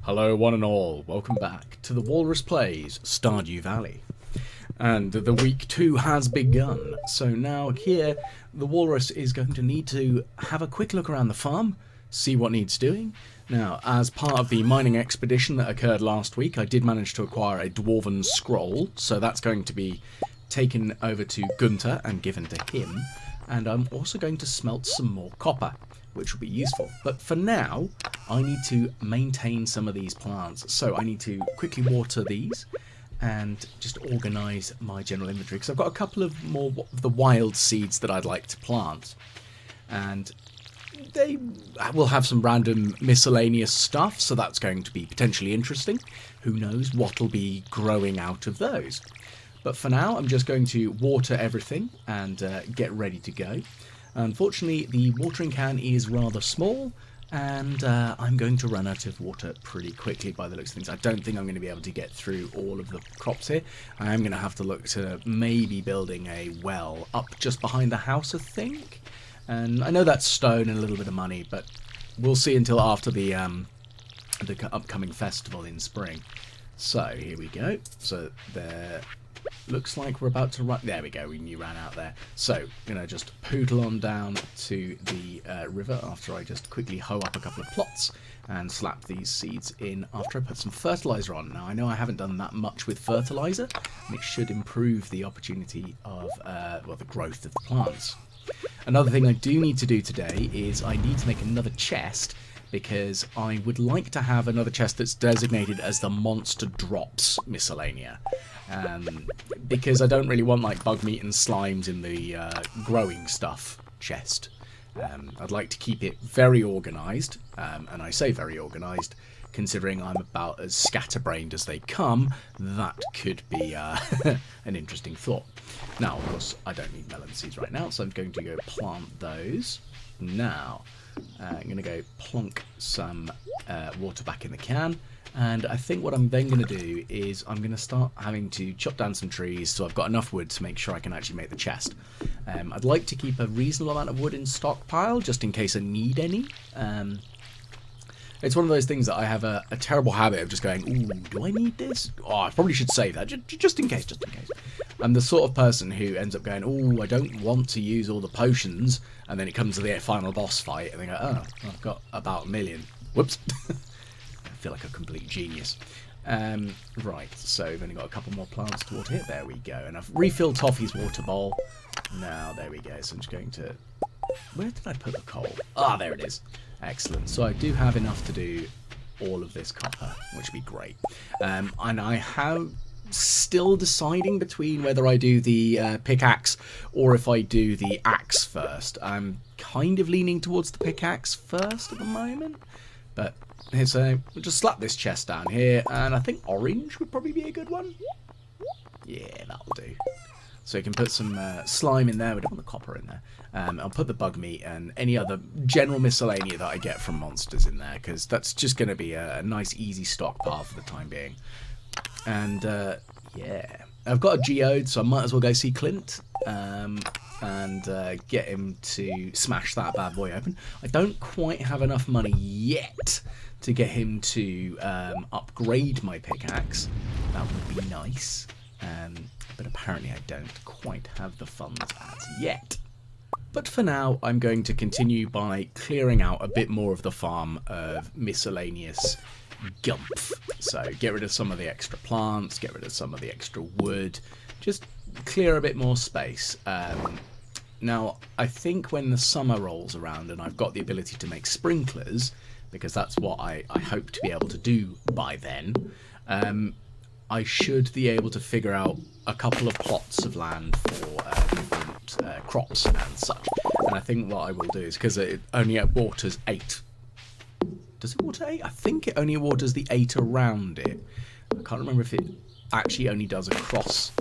Hello one and all, welcome back to the Walrus Plays Stardew Valley. And the week 2 has begun, so now here the Walrus is going to need to have a quick look around the farm, see what needs doing. Now, as part of the mining expedition that occurred last week, I did manage to acquire a Dwarven Scroll, so that's going to be taken over to Gunter and given to him. And I'm also going to smelt some more copper, which will be useful. But for now, I need to maintain some of these plants. So I need to quickly water these and just organise my general inventory. Because I've got a couple of more of the wild seeds that I'd like to plant. And they will have some random miscellaneous stuff, so that's going to be potentially interesting. Who knows what will be growing out of those. But for now, I'm just going to water everything and get ready to go. Unfortunately, the watering can is rather small, and I'm going to run out of water pretty quickly by the looks of things. I don't think I'm going to be able to get through all of the crops here. I am going to have to look to maybe building a well up just behind the house, I think. And I know that's stone and a little bit of money, but we'll see until after the upcoming festival in spring. So here we go. So there. Looks like we're about to run. There we go. We knew ran out there. So, gonna just poodle on down to the river after I just quickly hoe up a couple of plots and slap these seeds in after I put some fertilizer on. Now, I know I haven't done that much with fertilizer, and it should improve the opportunity of the growth of the plants. Another thing I do need to do today is I need to make another chest, because I would like to have another chest that's designated as the Monster Drops Miscellanea. Because I don't really want like bug meat and slimes in the growing stuff chest. I'd like to keep it very organised, and I say very organised, considering I'm about as scatterbrained as they come. That could be an interesting thought. Now, of course, I don't need melon seeds right now, so I'm going to go plant those. Now, I'm going to go plonk some water back in the can, and I think what I'm then going to do is I'm going to start having to chop down some trees so I've got enough wood to make sure I can actually make the chest. I'd like to keep a reasonable amount of wood in stockpile just in case I need any. It's one of those things that I have a terrible habit of just going, ooh, do I need this? Oh, I probably should save that, just in case, just in case. I'm the sort of person who ends up going, oh, I don't want to use all the potions, and then it comes to the final boss fight, and they go, oh, I've got about 1 million. Whoops. I feel like a complete genius. Right, so we've only got a couple more plants to water here. There we go. And I've refilled Toffee's water bowl. Now, there we go. So I'm just going to... Where did I put the coal? Ah, there it is. Excellent. So I do have enough to do all of this copper, which would be great. And I have still deciding between whether I do the pickaxe or if I do the axe first. I'm kind of leaning towards the pickaxe first at the moment. But here's we'll just slap this chest down here, and I think orange would probably be a good one. Yeah, that'll do. So you can put some slime in there. We don't want the copper in there. I'll put the bug meat and any other general miscellania that I get from monsters in there, because that's just going to be a nice, easy stockpile for the time being. And, yeah. I've got a geode, so I might as well go see Clint and get him to smash that bad boy open. I don't quite have enough money yet to get him to upgrade my pickaxe. That would be nice. But apparently I don't quite have the funds as yet. But for now, I'm going to continue by clearing out a bit more of the farm of miscellaneous gumph. So get rid of some of the extra plants, get rid of some of the extra wood, just clear a bit more space. Now, I think when the summer rolls around and I've got the ability to make sprinklers, because that's what I hope to be able to do by then, I should be able to figure out a couple of plots of land for different crops and such. And I think what I will do is, because it only waters 8. Does it water 8? I think it only waters the 8 around it. I can't remember if it actually only does across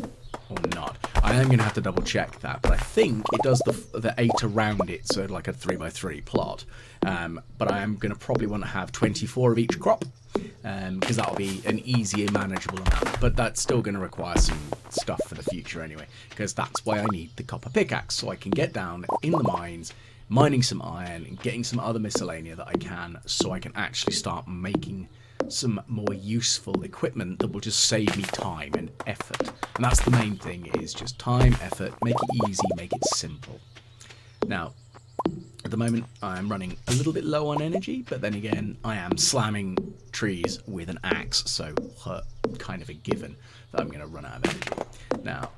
or not. I am going to have to double check that, but I think it does the 8 around it, so like a 3x3 plot. But I am going to probably want to have 24 of each crop, because that'll be an easy and manageable amount. But that's still going to require some stuff for the future anyway, because that's why I need the copper pickaxe, so I can get down in the mines, mining some iron and getting some other miscellanea that I can, so I can actually start making some more useful equipment that will just save me time and effort. And that's the main thing, is just time, effort, make it easy, make it simple. Now, at the moment, I'm running a little bit low on energy, but then again, I am slamming trees with an axe, so kind of a given that I'm going to run out of energy. Now,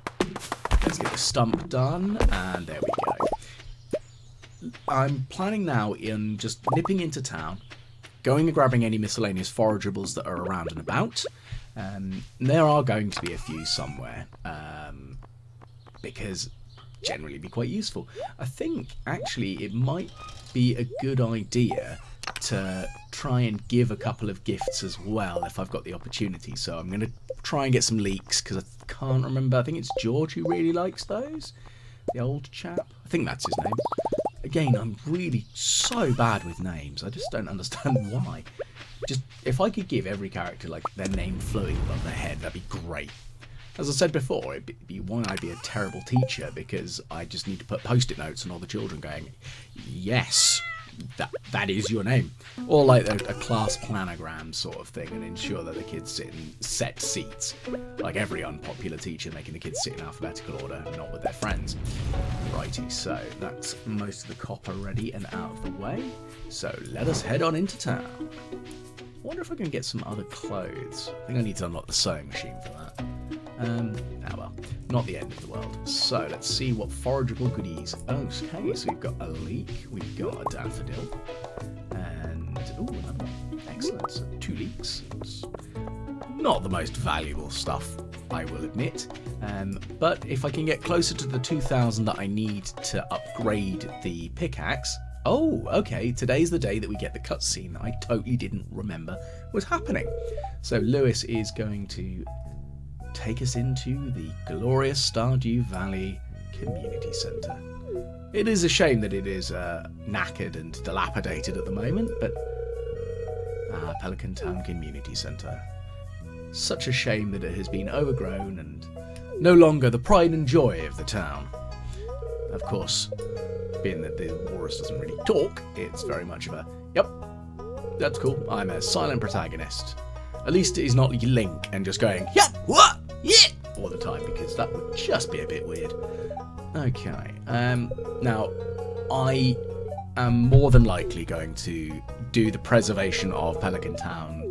let's get the stump done, and there we go. I'm planning now in just nipping into town, going and grabbing any miscellaneous forageables that are around and about. There are going to be a few somewhere, because generally be quite useful. I think actually it might be a good idea to try and give a couple of gifts as well if I've got the opportunity. So I'm going to try and get some leeks, because I can't remember. I think it's George who really likes those. The old chap. I think that's his name. Again, I'm really so bad with names. I just don't understand why. Just if I could give every character like their name floating above their head, that'd be great. As I said before, it'd be why I'd be a terrible teacher, because I just need to put post-it notes on all the children going, yes, that is your name. Or like a class planogram sort of thing, and ensure that the kids sit in set seats. Like every unpopular teacher, making the kids sit in alphabetical order, not with their friends. Righty, so that's most of the copper ready and out of the way. So let us head on into town. I wonder if I can get some other clothes. I think I need to unlock the sewing machine for that. Well, not the end of the world. So let's see what forageable goodies. Okay, so we've got a leek, we've got a daffodil, and another one. Excellent. So 2 leeks. It's not the most valuable stuff, I will admit. But if I can get closer to the 2,000 that I need to upgrade the pickaxe. Oh, okay, today's the day that we get the cutscene that I totally didn't remember was happening. So Lewis is going to take us into the glorious Stardew Valley Community Centre. It is a shame that it is knackered and dilapidated at the moment, but Pelican Town Community Centre. Such a shame that it has been overgrown and no longer the pride and joy of the town. Of course, being that the Walrus doesn't really talk, it's very much of a, yep, that's cool, I'm a silent protagonist. At least he's not Link and just going, yeah, what, yeah, all the time, because that would just be a bit weird. Okay, now, I am more than likely going to do the preservation of Pelican Town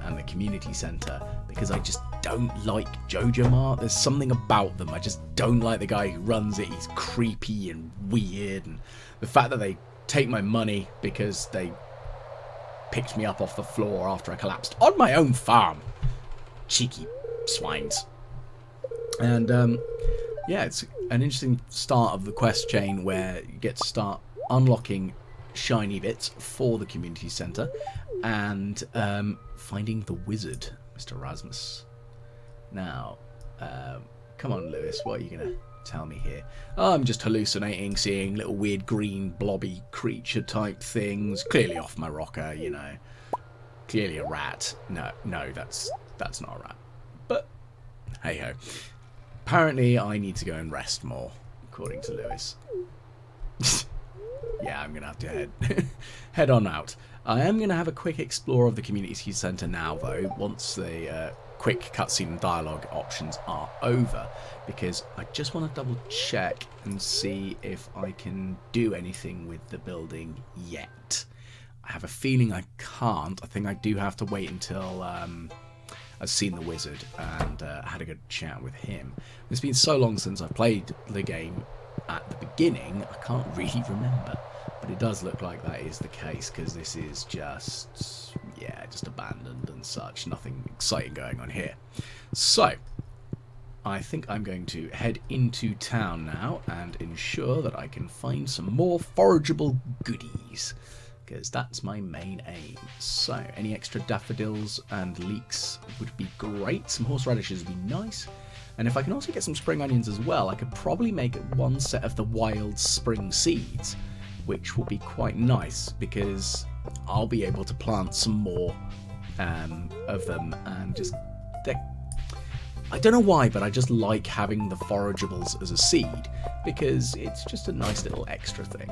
and the community centre, because I just don't like Jojo Mart. There's something about them. I just don't like the guy who runs it. He's creepy and weird, and the fact that they take my money because they picked me up off the floor after I collapsed on my own farm. Cheeky swines. And yeah, it's an interesting start of the quest chain where you get to start unlocking shiny bits for the community centre and finding the wizard, Mr. Rasmus. Now, come on, Lewis, what are you going to tell me here? Oh, I'm just hallucinating, seeing little weird green blobby creature type things, clearly off my rocker, you know. Clearly a rat. No, that's not a rat. But, hey-ho. Apparently, I need to go and rest more, according to Lewis. Yeah, I'm going to have to head on out. I am going to have a quick explore of the community centre now, though, once the quick cutscene and dialogue options are over, because I just want to double check and see if I can do anything with the building yet. I have a feeling I can't. I think I do have to wait until I've seen the wizard and had a good chat with him. It's been so long since I played the game at the beginning, I can't really remember. But it does look like that is the case, because this is just, yeah, just abandoned and such. Nothing exciting going on here. So, I think I'm going to head into town now and ensure that I can find some more forageable goodies, because that's my main aim. So, any extra daffodils and leeks would be great. Some horseradishes would be nice. And if I can also get some spring onions as well, I could probably make one set of the wild spring seeds, which will be quite nice, because I'll be able to plant some more of them, and just, I don't know why, but I just like having the forageables as a seed, because it's just a nice little extra thing.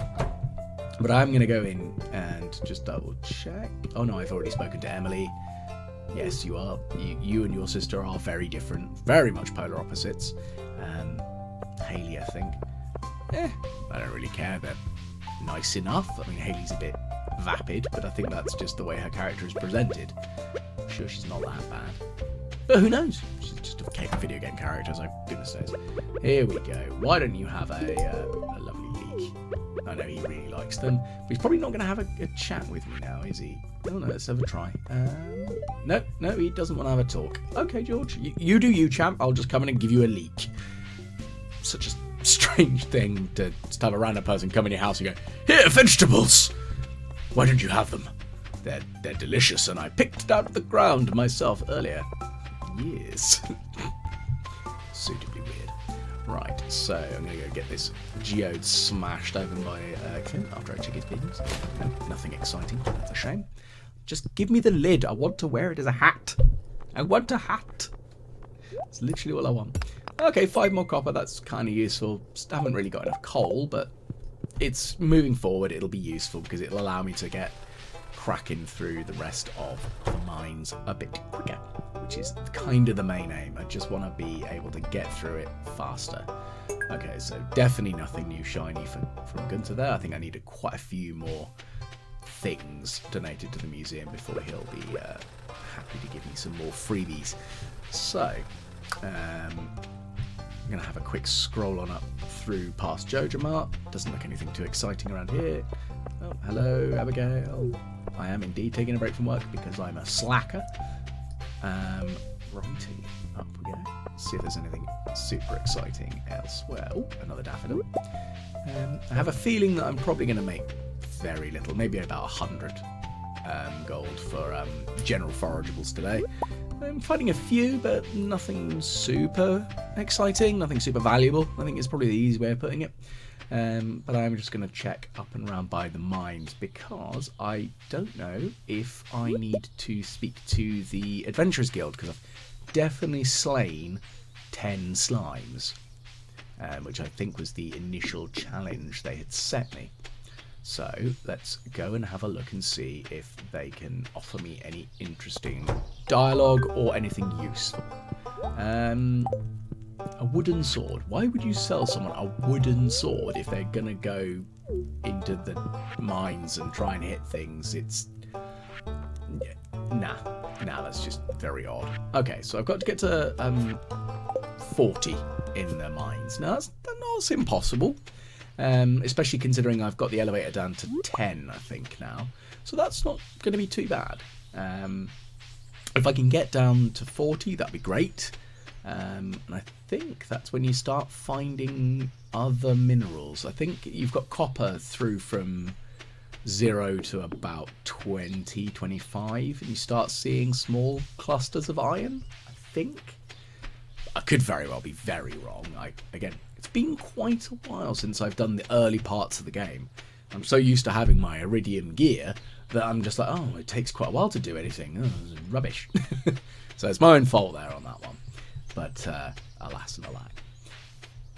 But I'm going to go in and just double check. Oh no, I've already spoken to Emily. Yes, you are. You and your sister are very different, very much polar opposites. Hayley, I think. I don't really care. They're nice enough. I mean, Hayley's a bit vapid, but I think that's just the way her character is presented. I'm sure she's not that bad. But who knows? She's just a video game character, so goodness knows. Here we go. Why don't you have a lovely leek? I know he really likes them, but he's probably not going to have a chat with me now, is he? Oh no, let's have a try. No, he doesn't want to have a talk. Okay, George, you do you, champ. I'll just come in and give you a leek. Such a strange thing to just have a random person come in your house and go, "Here, vegetables! Why don't you have them? They're delicious, and I picked it out of the ground myself earlier." Yes. Suitably weird. Right, so I'm going to go get this geode smashed open by Clint after I check his business. No, nothing exciting. That's a shame. Just give me the lid. I want to wear it as a hat. I want a hat. That's literally all I want. Okay, 5 more copper. That's kind of useful. Still haven't really got enough coal, but it's moving forward. It'll be useful because it'll allow me to get cracking through the rest of the mines a bit quicker, which is kind of the main aim. I just want to be able to get through it faster. Okay, so definitely nothing new shiny from Gunther there. I think I need quite a few more things donated to the museum before he'll be happy to give me some more freebies. So, I'm going to have a quick scroll on up through past Joja Mart. Doesn't look anything too exciting around here. Oh, hello, Abigail. I am indeed taking a break from work because I'm a slacker. Righty, up we go. Let's see if there's anything super exciting elsewhere. Oh, another daffodil. I have a feeling that I'm probably going to make very little, maybe about 100 gold for general forageables today. I'm finding a few, but nothing super exciting, nothing super valuable. I think it's probably the easy way of putting it. But I'm just going to check up and around by the mines because I don't know if I need to speak to the Adventurers Guild because I've definitely slain 10 slimes, which I think was the initial challenge they had set me. So let's go and have a look and see if they can offer me any interesting dialogue or anything useful. A wooden sword. Why would you sell someone a wooden sword if they're gonna go into the mines and try and hit things? It's... Nah, that's just very odd. Okay, so I've got to get to 40 in the mines. Now, that's not impossible. Especially considering I've got the elevator down to 10, I think, now. So that's not going to be too bad. If I can get down to 40, that'd be great. And I think that's when you start finding other minerals. I think you've got copper through from 0 to about 20, 25, and you start seeing small clusters of iron, I think. I could very well be very wrong. Again, it's been quite a while since I've done the early parts of the game. I'm so used to having my iridium gear that I'm just like, oh, it takes quite a while to do anything. Oh, it's rubbish. So it's my own fault there on that one. But alas and alack.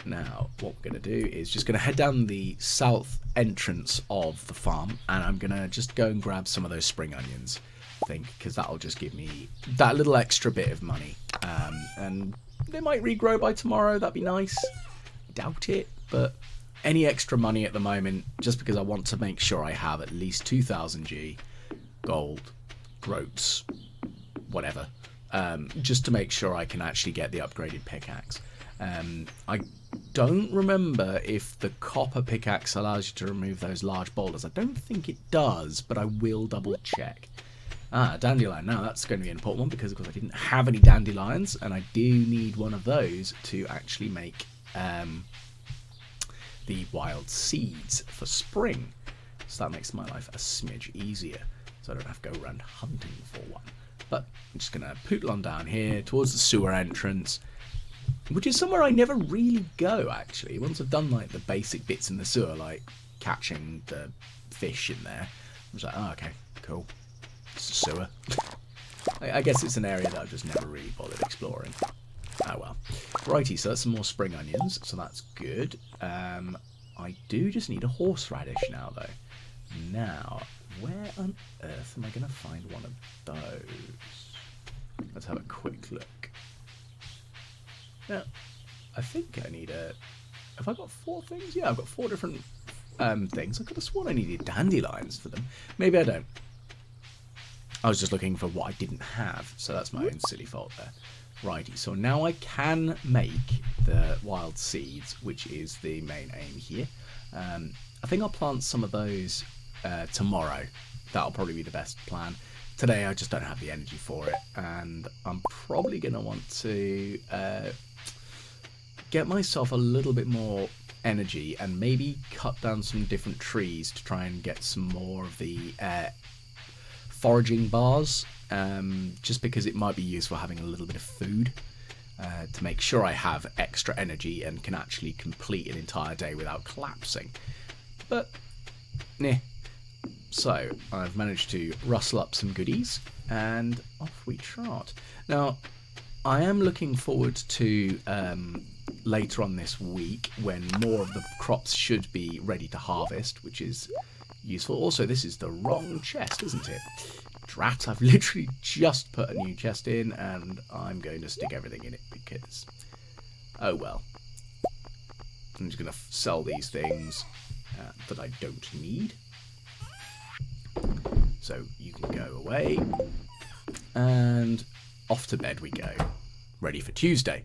Now, what we're going to do is just going to head down the south entrance of the farm, and I'm going to just go and grab some of those spring onions, I think, because that'll just give me that little extra bit of money. And they might regrow by tomorrow, that'd be nice. Doubt it, but any extra money at the moment, just because I want to make sure I have at least 2000 G, gold, groats, whatever, just to make sure I can actually get the upgraded pickaxe. I don't remember if the copper pickaxe allows you to remove those large boulders. I don't think it does, but I will double check. Dandelion. Now that's going to be an important one because of course I didn't have any dandelions, and I do need one of those to actually make the wild seeds for spring. So that makes my life a smidge easier, so I don't have to go around hunting for one. But I'm just going to poodle on down here towards the sewer entrance, which is somewhere I never really go, actually. Once I've done like the basic bits in the sewer, like catching the fish in there, I was like, oh, okay, cool. It's a sewer. I guess it's an area that I've just never really bothered exploring. Oh well. Righty, so that's some more spring onions, so that's good. I do just need a horseradish now, though. Now, where on earth am I going to find one of those? let's have a quick look. Now, I think I need a... Have I got 4 things? Yeah, I've got 4 different things. I could have sworn I needed dandelions for them. Maybe I don't. I was just looking for what I didn't have, so that's my own silly fault there. Righty, so now I can make the wild seeds, which is the main aim here. I think I'll plant some of those tomorrow. That'll probably be the best plan. Today I just don't have the energy for it, and I'm probably going to want to get myself a little bit more energy and maybe cut down some different trees to try and get some more of the foraging bars, just because it might be useful having a little bit of food to make sure I have extra energy and can actually complete an entire day without collapsing. But, nah. So, I've managed to rustle up some goodies, and off we trot. Now, I am looking forward to later on this week when more of the crops should be ready to harvest, which is useful. Also, this is the wrong chest, isn't it? Drat, I've literally just put a new chest in, and I'm going to stick everything in it because, oh well. I'm just going to sell these things that I don't need. So you can go away, and off to bed we go. Ready for Tuesday.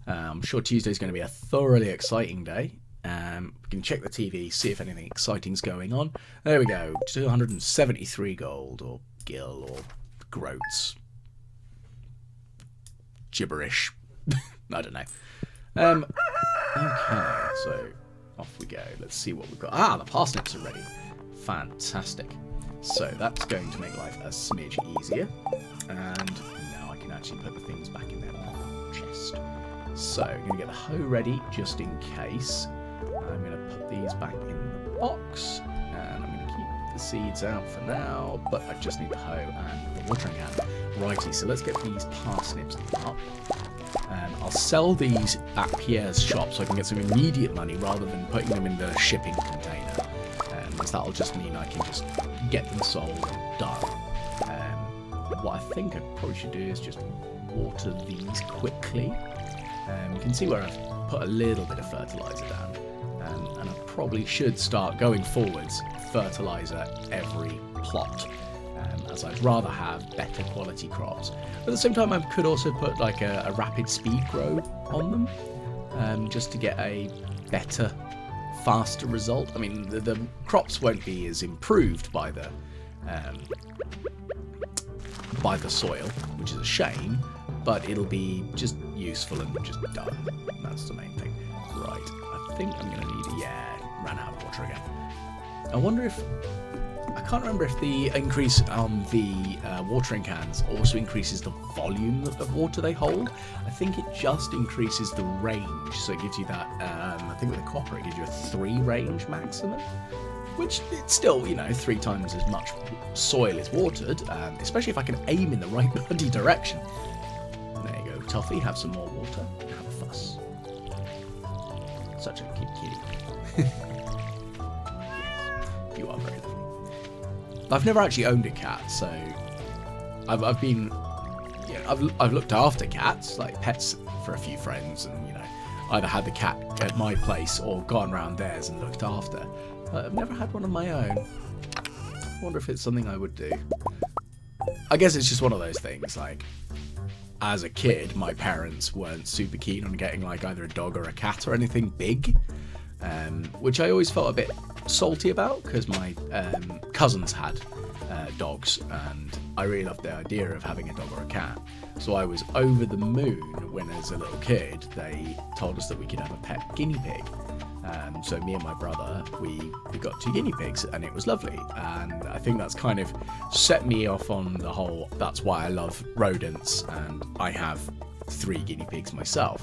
I'm sure Tuesday's going to be a thoroughly exciting day. We can check the TV, see if anything exciting's going on. There we go, 273 gold, or gil, or groats. Gibberish. I don't know. Okay, so off we go. Let's see what we've got. Ah, the parsnips are ready. Fantastic. So that's going to make life a smidge easier. And now I can actually put the things back in their chest. So I'm going to get the hoe ready just in case. I'm going to put these back in the box. And I'm going to keep the seeds out for now. But I just need the hoe and the watering can. Righty, so let's get these parsnips up. I'll sell these at Pierre's shop so I can get some immediate money rather than putting them in the shipping container. Because that'll just mean I can just get them sold and done. What I think I probably should do is just water these quickly. You can see where I've put a little bit of fertiliser down. And I probably should start going forwards fertiliser every plot. As I'd rather have better quality crops. At the same time, I could also put like a rapid speed grow on them, just to get a better, faster result. I mean, the crops won't be as improved by the soil, which is a shame, but it'll be just useful and just done. That's the main thing. Right, I think I'm going to need... Yeah, ran out of water again. I wonder if... I can't remember if the increase on the watering cans also increases the volume of water they hold. I think it just increases the range, so it gives you that, I think with the copper it gives you a 3 range maximum, which it's still, you know, 3 times as much soil is watered, especially if I can aim in the right bloody direction. There you go, Toffee, have some more water, have a fuss. Such a cute kitty. You are very lovely. I've never actually owned a cat, so I've been, you know, I've looked after cats, like pets, for a few friends, and you know, either had the cat at my place or gone round theirs and looked after. But I've never had one of my own. I wonder if it's something I would do. I guess it's just one of those things. Like, as a kid, my parents weren't super keen on getting like either a dog or a cat or anything big, which I always felt a bit salty about because my cousins had dogs and I really loved the idea of having a dog or a cat. So I was over the moon when as a little kid they told us that we could have a pet guinea pig. So me and my brother, we got 2 guinea pigs and it was lovely, and I think that's kind of set me off on the whole, that's why I love rodents, and I have 3 guinea pigs myself.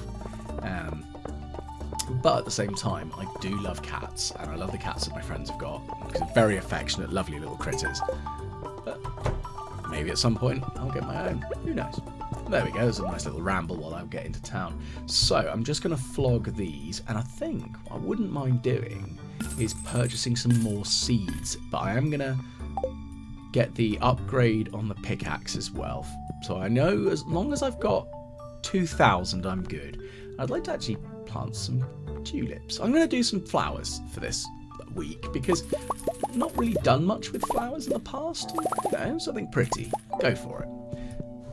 But at the same time, I do love cats, and I love the cats that my friends have got, because they're very affectionate, lovely little critters. But maybe at some point I'll get my own, who knows. There we go, there's a nice little ramble while I get into town. So I'm just going to flog these, and I think what I wouldn't mind doing is purchasing some more seeds, but I am going to get the upgrade on the pickaxe as well, So I know as long as I've got 2,000, I'm good. I'd like to actually plant some tulips. I'm going to do some flowers for this week because I've not really done much with flowers in the past. Something pretty. Go for it.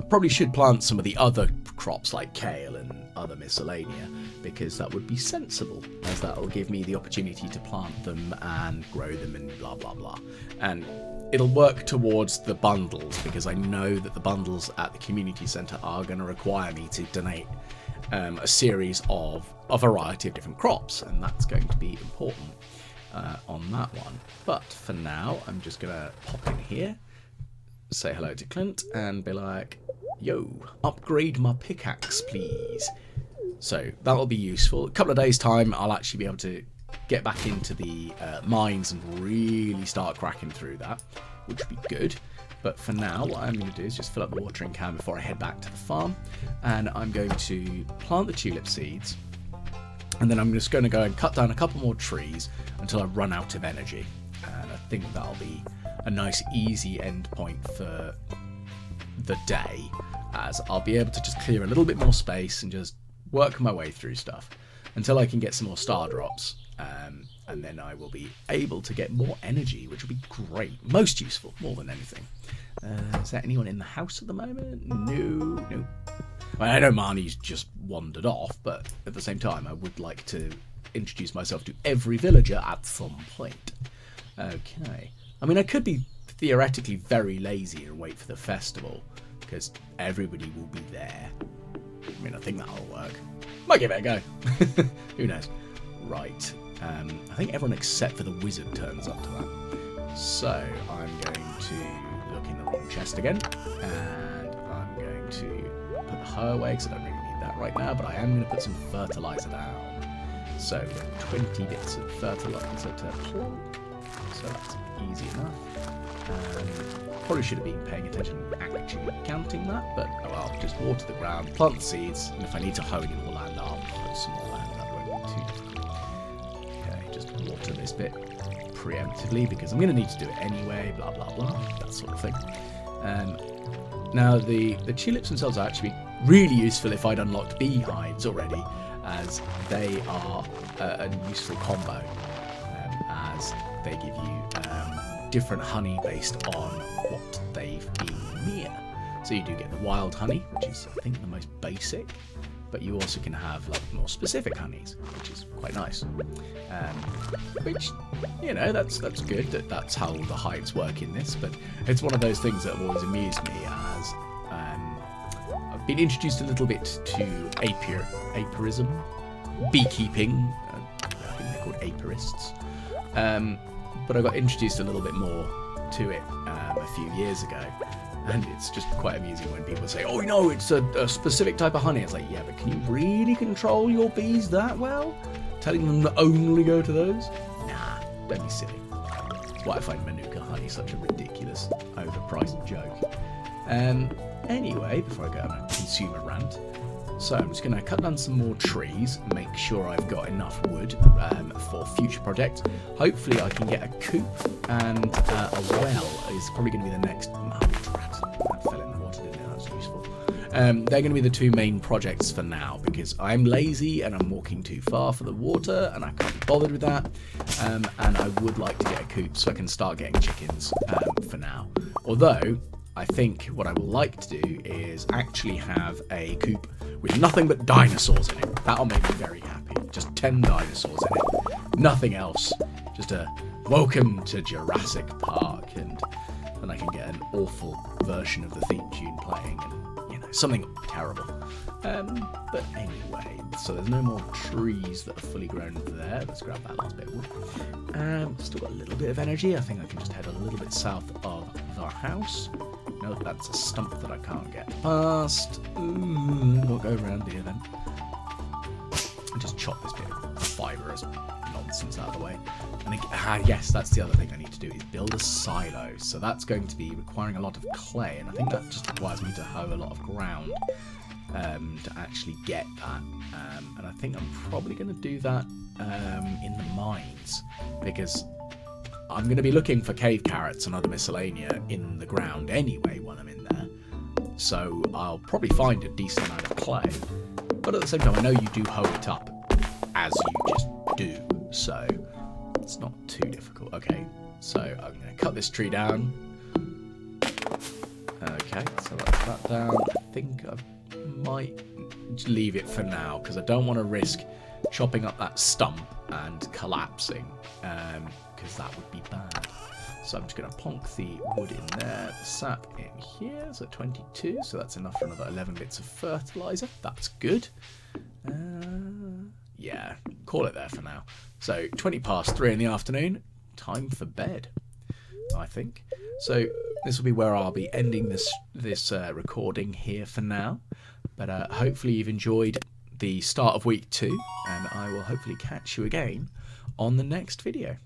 I probably should plant some of the other crops like kale and other miscellanea because that would be sensible, as that will give me the opportunity to plant them and grow them and blah blah blah. And it'll work towards the bundles because I know that the bundles at the community centre are going to require me to donate a series of a variety of different crops, and that's going to be important on that one. But for now, I'm just going to pop in here, say hello to Clint, and be like, yo, upgrade my pickaxe, please. So that'll be useful. A couple of days' time, I'll actually be able to get back into the mines and really start cracking through that, which would be good. But for now, what I'm going to do is just fill up the watering can before I head back to the farm, and I'm going to plant the tulip seeds, and then I'm just going to go and cut down a couple more trees until I run out of energy. And I think that'll be a nice easy end point for the day, as I'll be able to just clear a little bit more space and just work my way through stuff until I can get some more star drops, and then I will be able to get more energy, which will be great, most useful, more than anything. Is there anyone in the house at the moment? No. Well, I know Marnie's just wandered off, but at the same time I would like to introduce myself to every villager at some point. Okay, I mean, I could be theoretically very lazy and wait for the festival because everybody will be there. I mean, I think that'll work. Might give it a go. Who knows? Right. I think everyone except for the wizard turns up to that. So I'm going to look in the wrong chest again, and I'm going to put the hoe away because I don't really need that right now, but I am going to put some fertilizer down. So 20 bits of fertilizer to plant. So that's easy enough. Probably should have been paying attention and actually counting that, but oh well, just water the ground, plant the seeds, and if I need to hoe any more land, I'll put some more land. That won't be too difficult. Okay, just water this bit preemptively because I'm going to need to do it anyway, blah blah blah, that sort of thing. Now the tulips themselves are actually really useful if I'd unlocked beehives already, as they are a useful combo, as they give you different honey based on what they've been near. So you do get the wild honey, which is I think the most basic, but you also can have like more specific honeys, which is quite nice. Which, you know, that's good that that's how the hives work in this, but it's one of those things that have always amused me, as I've been introduced a little bit to apiarism, beekeeping. I think they're called apiarists. But I got introduced a little bit more to it a few years ago, and it's just quite amusing when people say, oh, no, it's a specific type of honey. It's like, yeah, but can you really control your bees that well? Telling them to only go to those? Nah, don't be silly. That's why I find Manuka honey such a ridiculous, overpriced joke. Anyway, before I go on a consumer rant, so I'm just going to cut down some more trees, make sure I've got enough wood for future projects. Hopefully I can get a coop, and a well is probably going to be the next... that fell in the water, didn't it? That was useful. They're going to be the two main projects for now, because I'm lazy and I'm walking too far for the water, and I can't be bothered with that. And I would like to get a coop so I can start getting chickens for now. Although, I think what I will like to do is actually have a coop with nothing but dinosaurs in it. That'll make me very happy. Just 10 dinosaurs in it. Nothing else. Just a welcome to Jurassic Park, and then I can get an awful version of the theme tune playing, and, you know, something terrible. But anyway, so there's no more trees that are fully grown there. Let's grab that last bit of wood. Still got a little bit of energy. I think I can just head a little bit south of the house. No, that's a stump that I can't get past. We'll go around here then. And just chop this bit of fibrous nonsense out of the way. And yes, that's the other thing I need to do, is build a silo. So that's going to be requiring a lot of clay, and I think that just requires me to hoe a lot of ground to actually get that. And I think I'm probably going to do that in the mines, because I'm going to be looking for cave carrots and other miscellanea in the ground anyway when I'm in there. so I'll probably find a decent amount of clay. But at the same time, I know you do hoe it up, as you just do, so it's not too difficult. Okay, so I'm going to cut this tree down. Okay, so that's that down. I think I might leave it for now, because I don't want to risk chopping up that stump and collapsing, because that would be bad. So I'm just going to plonk the wood in there, the sap in here, so 22, so that's enough for another 11 bits of fertilizer. That's good. Yeah, call it there for now. So 20 past 3 in the afternoon, time for bed, I think. So this will be where I'll be ending this recording here for now. But hopefully you've enjoyed the start of week 2, and I will hopefully catch you again on the next video.